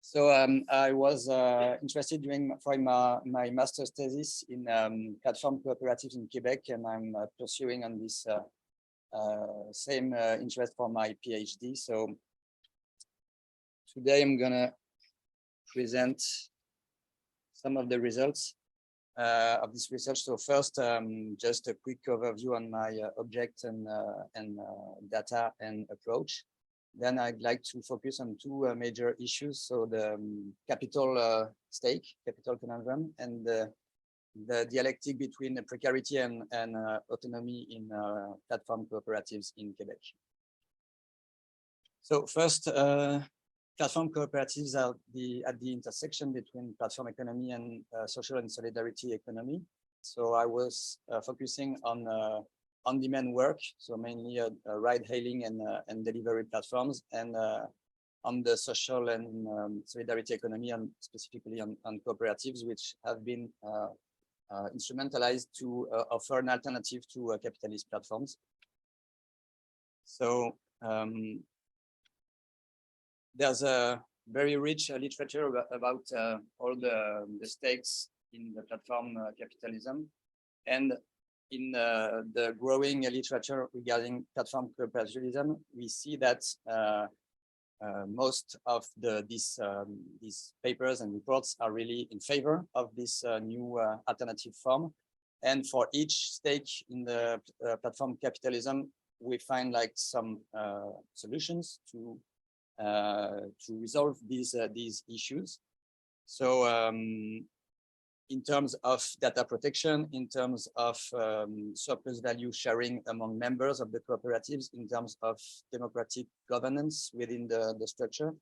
So I was interested for my master's thesis in platform cooperatives in Quebec, and I'm pursuing on this same interest for my PhD. So today I'm gonna present some of the results of this research. So first, just a quick overview on my object and data and approach. Then I'd like to focus on two major issues. So the capital stake, capital conundrum, and the dialectic between precarity and autonomy in platform cooperatives in Quebec. So first, platform cooperatives are at the intersection between platform economy and social and solidarity economy. So I was focusing on-demand work, so mainly ride-hailing and delivery platforms, and on the social and solidarity economy, and specifically on cooperatives, which have been instrumentalized to offer an alternative to capitalist platforms. So there's a very rich literature about all the stakes in the platform capitalism, and in the growing literature regarding platform cooperativism, we see that most of these papers and reports are really in favor of this new alternative form. And for each stake in the platform capitalism, we find like some solutions to resolve these issues. So in terms of data protection, in terms of surplus value sharing among members of the cooperatives, in terms of democratic governance within the structure,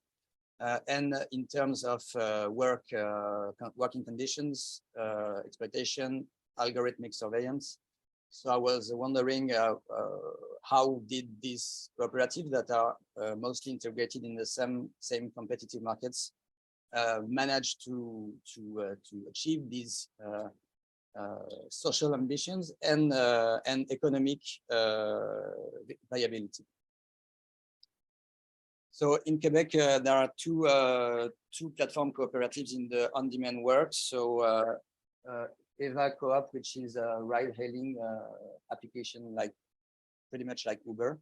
and in terms of working conditions, exploitation, algorithmic surveillance. So I was wondering how did these cooperatives that are mostly integrated in the same competitive markets manage to achieve these social ambitions and economic viability. So in Quebec, there are two platform cooperatives in the on-demand work. So Eva Co-op, which is a ride-hailing application, like pretty much like Uber,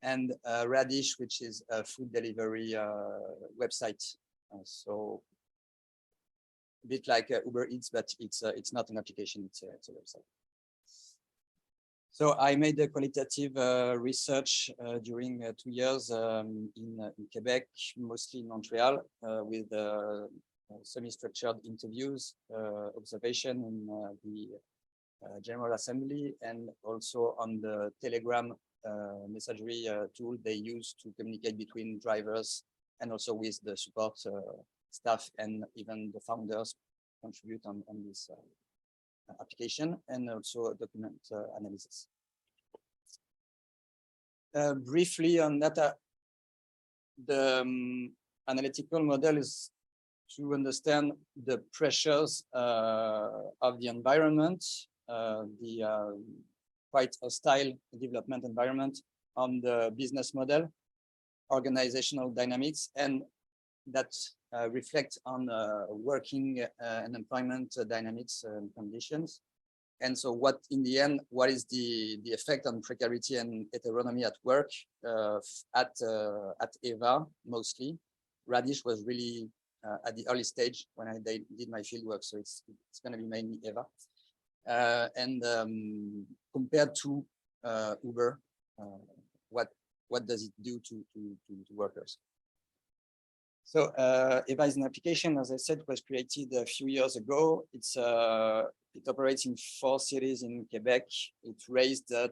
and Radish, which is a food delivery website. So a bit like Uber Eats, but it's not an application, it's a website. So I made a qualitative research during 2 years in Quebec, mostly in Montreal, with semi-structured interviews, observation in the General Assembly, and also on the Telegram messagery tool they use to communicate between drivers, and also with the support staff, and even the founders contribute on this application, and also document analysis. Briefly on data, the analytical model is to understand the pressures of the environment, the quite hostile development environment on the business model, organizational dynamics, and that reflect on working and employment dynamics and conditions. And so what, in the end, what is the effect on precarity and heteronomy at work at EVA mostly? Radish was really at the early stage when I did my field work, so it's going to be mainly EVA. And compared to Uber, what does it do to workers? So EVA is an application, as I said, was created a few years ago. It operates in 4 cities in Quebec. It raised $2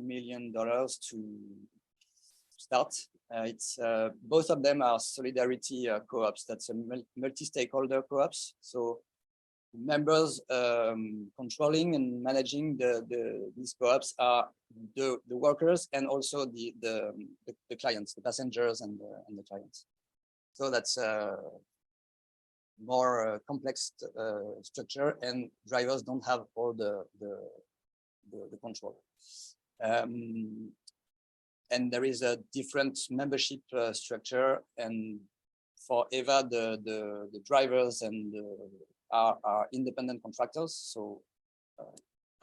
million to start. Both of them are solidarity co-ops. That's a multi-stakeholder co-ops. So members controlling and managing these co-ops are the workers, and also the clients, the passengers and the clients. So that's a more complex structure, and drivers don't have all the control. And there is a different membership structure, and for Eva, the drivers and are independent contractors. So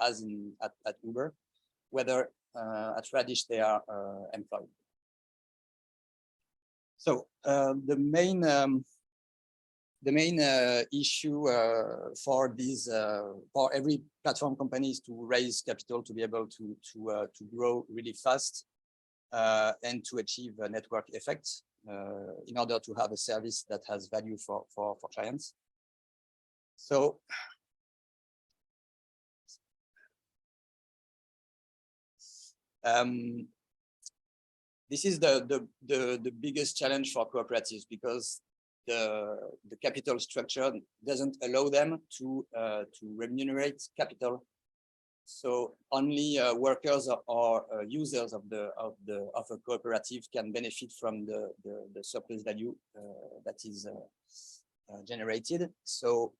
as in at Uber, whether at Radish they are employed. So the main issue for these for every platform company is to raise capital to be able to grow really fast and to achieve a network effect in order to have a service that has value for clients. So this is the biggest challenge for cooperatives, because the capital structure doesn't allow them to remunerate capital. So only workers or users of a cooperative can benefit from the surplus value that is generated. So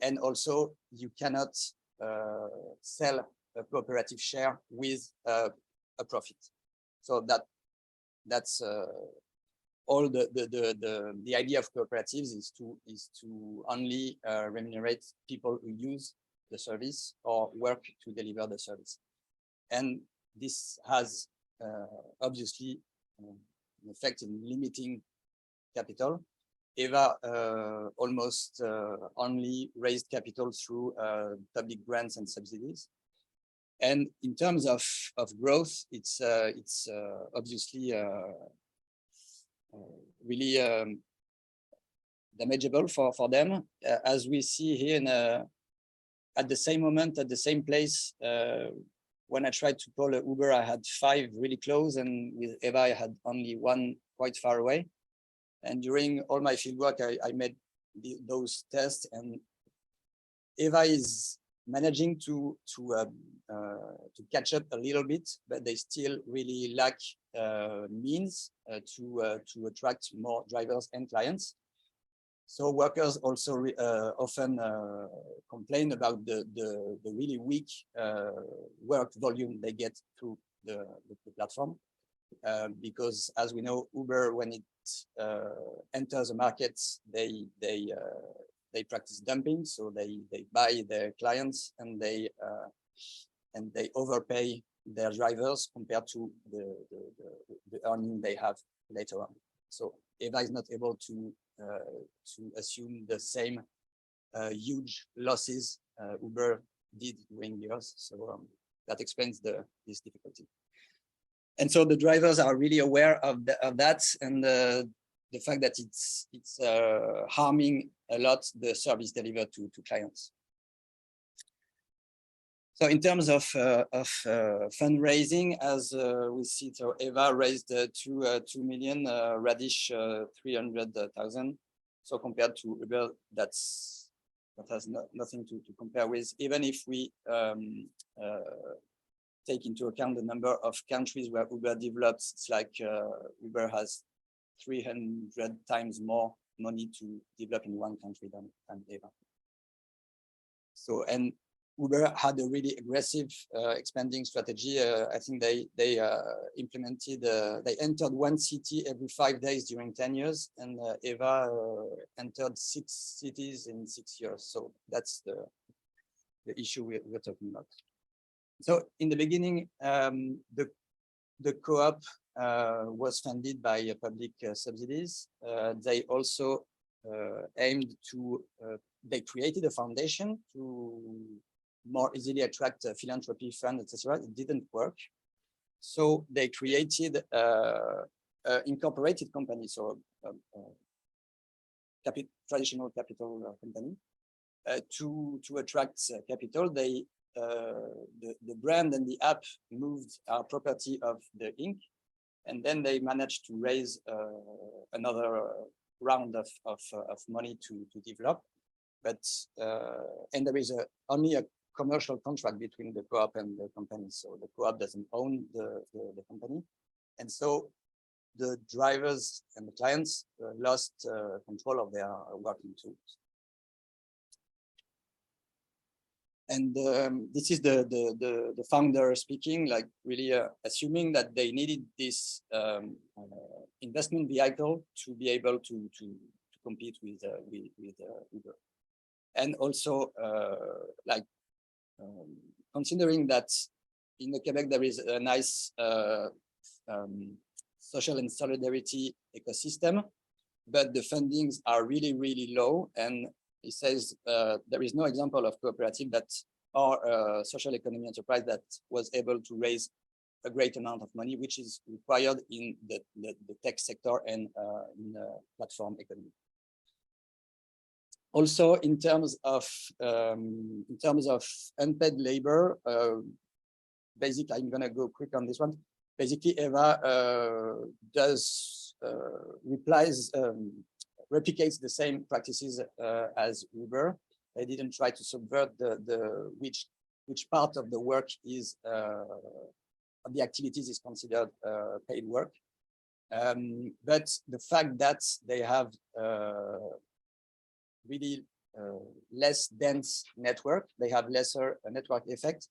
and also you cannot sell a cooperative share with a profit. So that's all the idea of cooperatives is to only remunerate people who use the service or work to deliver the service. And this has obviously an effect in limiting capital. Eva almost only raised capital through public grants and subsidies. And in terms of growth, it's obviously really damageable for them, as we see here in at the same moment, at the same place. When I tried to call Uber, I had 5 really close, and with Eva, I had only 1 quite far away. And during all my fieldwork, I made those tests, and Eva is managing to catch up a little bit, but they still really lack means to attract more drivers and clients. So workers also often complain about the really weak work volume they get through the platform, because as we know, Uber, when it enters the market, they practice dumping. So they buy their clients and they overpay their drivers compared to the earning they have later on. So Eva is not able to assume the same huge losses Uber did during years. So that explains this difficulty. And so the drivers are really aware of that, and the fact that it's harming a lot the service delivered to clients. So in terms of fundraising, as we see, so Eva raised 2 million, Radish 300,000. So compared to Uber, that has nothing to compare with. Even if we take into account the number of countries where Uber develops, it's like Uber has 300 times more money to develop in one country than Eva. So, and Uber had a really aggressive expanding strategy. I think they implemented, they entered 1 city every 5 days during 10 years, and Eva entered 6 cities in 6 years. So that's the issue we're talking about. So in the beginning, the co-op was funded by public subsidies. They also aimed to, they created a foundation to more easily attract philanthropy funds, etc. It didn't work. So they created incorporated company, so traditional capital company. To attract capital, they the brand and the app moved our property of the Inc. And then they managed to raise another round of money to develop. But and there is only a commercial contract between the co-op and the company. So the co-op doesn't own the company. And so the drivers and the clients lost control of their working tools. And this is the founder speaking, like really assuming that they needed this investment vehicle to be able to compete with Uber. And also like considering that in the Quebec there is a nice social and solidarity ecosystem, but the fundings are really, really low. And he says there is no example of cooperative that or social economy enterprise that was able to raise a great amount of money, which is required in the tech sector and in platform economy. Also, in terms of unpaid labor, basically, I'm gonna go quick on this one. Basically, Eva replicates the same practices as Uber. They didn't try to subvert which part of the work is of the activities is considered paid work. But the fact that they have really less dense network, they have lesser network effect.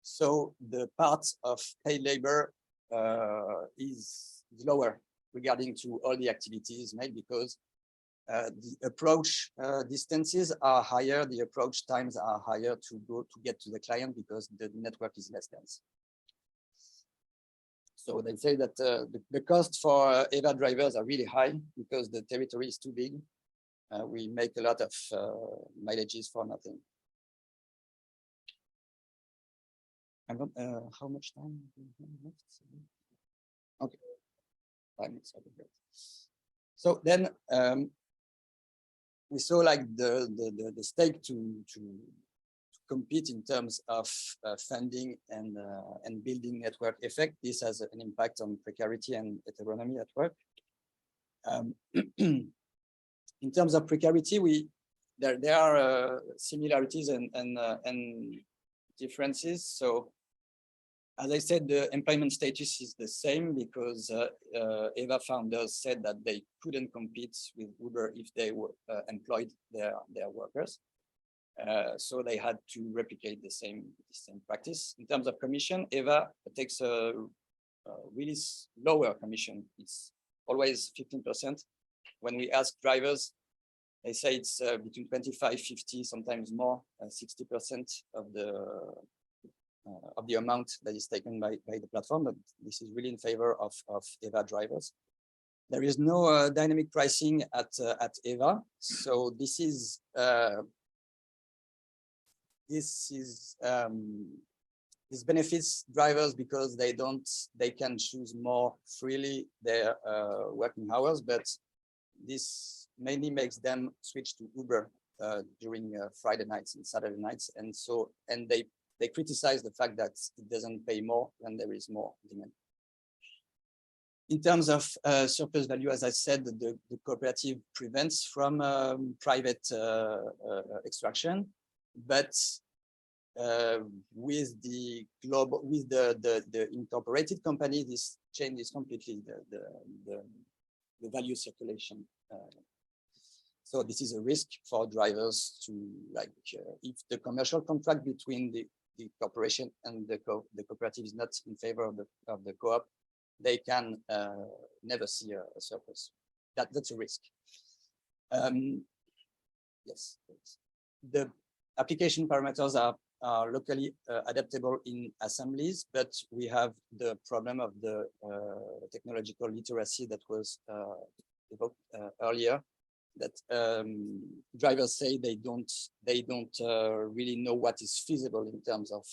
So the part of paid labor is lower regarding to all the activities made, because the approach distances are higher, the approach times are higher to get to the client because the network is less dense. So they say that the cost for Eva drivers are really high because the territory is too big. We make a lot of mileages for nothing. How much time do we have left? Okay, 5 minutes. So then we saw like the stake to compete in terms of funding and building network effect. This has an impact on precarity and heteronomy at work. In terms of precarity, there are similarities and differences. So as I said, the employment status is the same because Eva founders said that they couldn't compete with Uber if they were employed their workers. So they had to replicate the same practice. In terms of commission, Eva takes a really lower commission. It's always 15%. When we ask drivers, they say it's between 25, 50, sometimes more, 60% of the amount that is taken by the platform. But this is really in favor of Eva drivers. There is no dynamic pricing at Eva, so this benefits drivers because they can choose more freely their working hours, but this mainly makes them switch to Uber during Friday nights and Saturday nights, and they criticize the fact that it doesn't pay more when there is more demand. In terms of surplus value, as I said, the cooperative prevents from private extraction, but with the incorporated company, this changes completely the value circulation. So this is a risk for drivers to if the commercial contract between the corporation and the cooperative is not in favor of the co-op, they can never see a surplus. That's a risk. Yes, the application parameters are locally adaptable in assemblies, but we have the problem of the technological literacy that was evoked earlier. That drivers say they don't really know what is feasible in terms of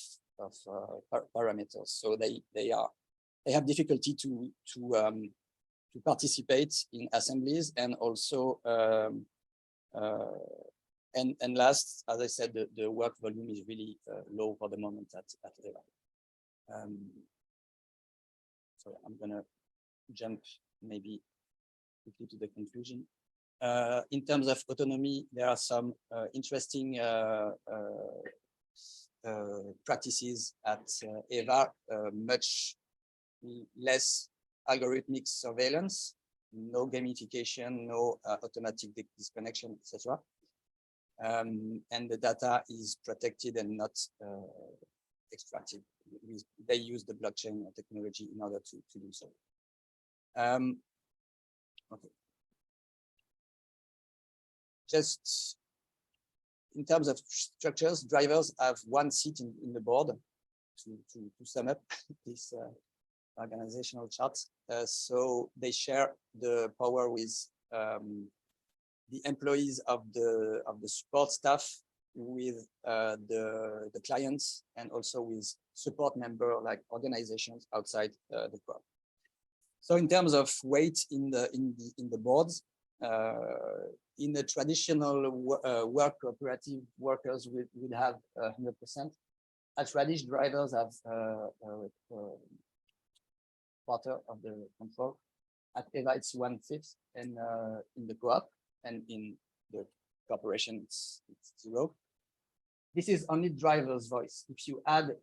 parameters. So they have difficulty to participate in assemblies, and also and last, as I said, the work volume is really low for the moment at Eva. So I'm gonna jump maybe quickly to the conclusion. In terms of autonomy, there are some interesting practices at Eva, much less algorithmic surveillance, no gamification, no automatic disconnection, etc. and the data is protected and not extracted. They use the blockchain technology in order to do so. Okay. Just in terms of structures, drivers have one seat in the board to sum up this organizational chart. So they share the power with the employees of the support staff, with the clients, and also with support member like organizations outside the co-op. So in terms of weight in the boards, in the traditional work cooperative, workers would have 100%. At Rafélis, drivers have quarter of the control. At EVA, it's 1/5, and in the co-op and in the corporation, it's 0. This is only driver's voice. If you add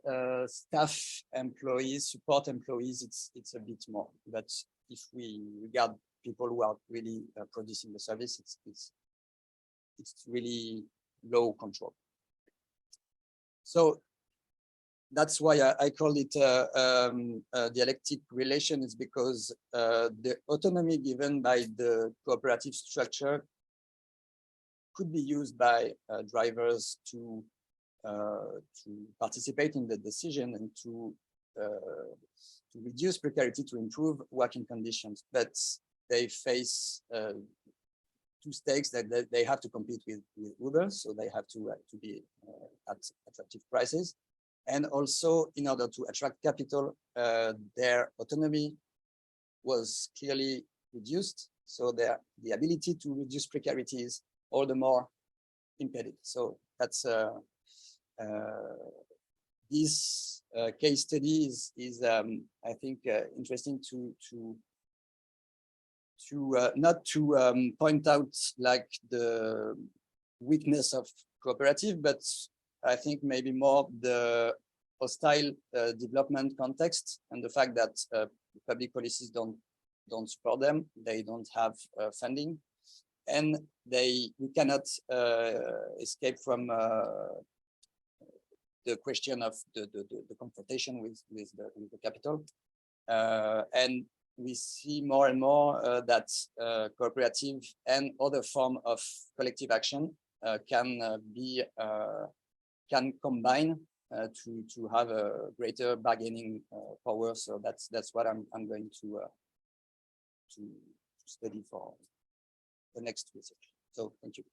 staff employees, support employees, it's a bit more. But if we regard people who are really producing the service, it's really low control. So that's why I call it a dialectic relation, is because the autonomy given by the cooperative structure could be used by drivers to participate in the decision and to reduce precarity, to improve working conditions. But they face two stakes, that they have to compete with Uber, so they have to be at attractive prices. And also, in order to attract capital, their autonomy was clearly reduced. So the ability to reduce precarity is all the more impeded. So that's this case study is I think interesting to not to point out like the weakness of cooperative, but I think maybe more the hostile development context and the fact that public policies don't support them. They don't have funding, and we cannot escape from the question of the confrontation with the capital. And we see more and more that cooperative and other form of collective action can combine to have a greater bargaining power. So that's what I'm going to study for the next research. So thank you.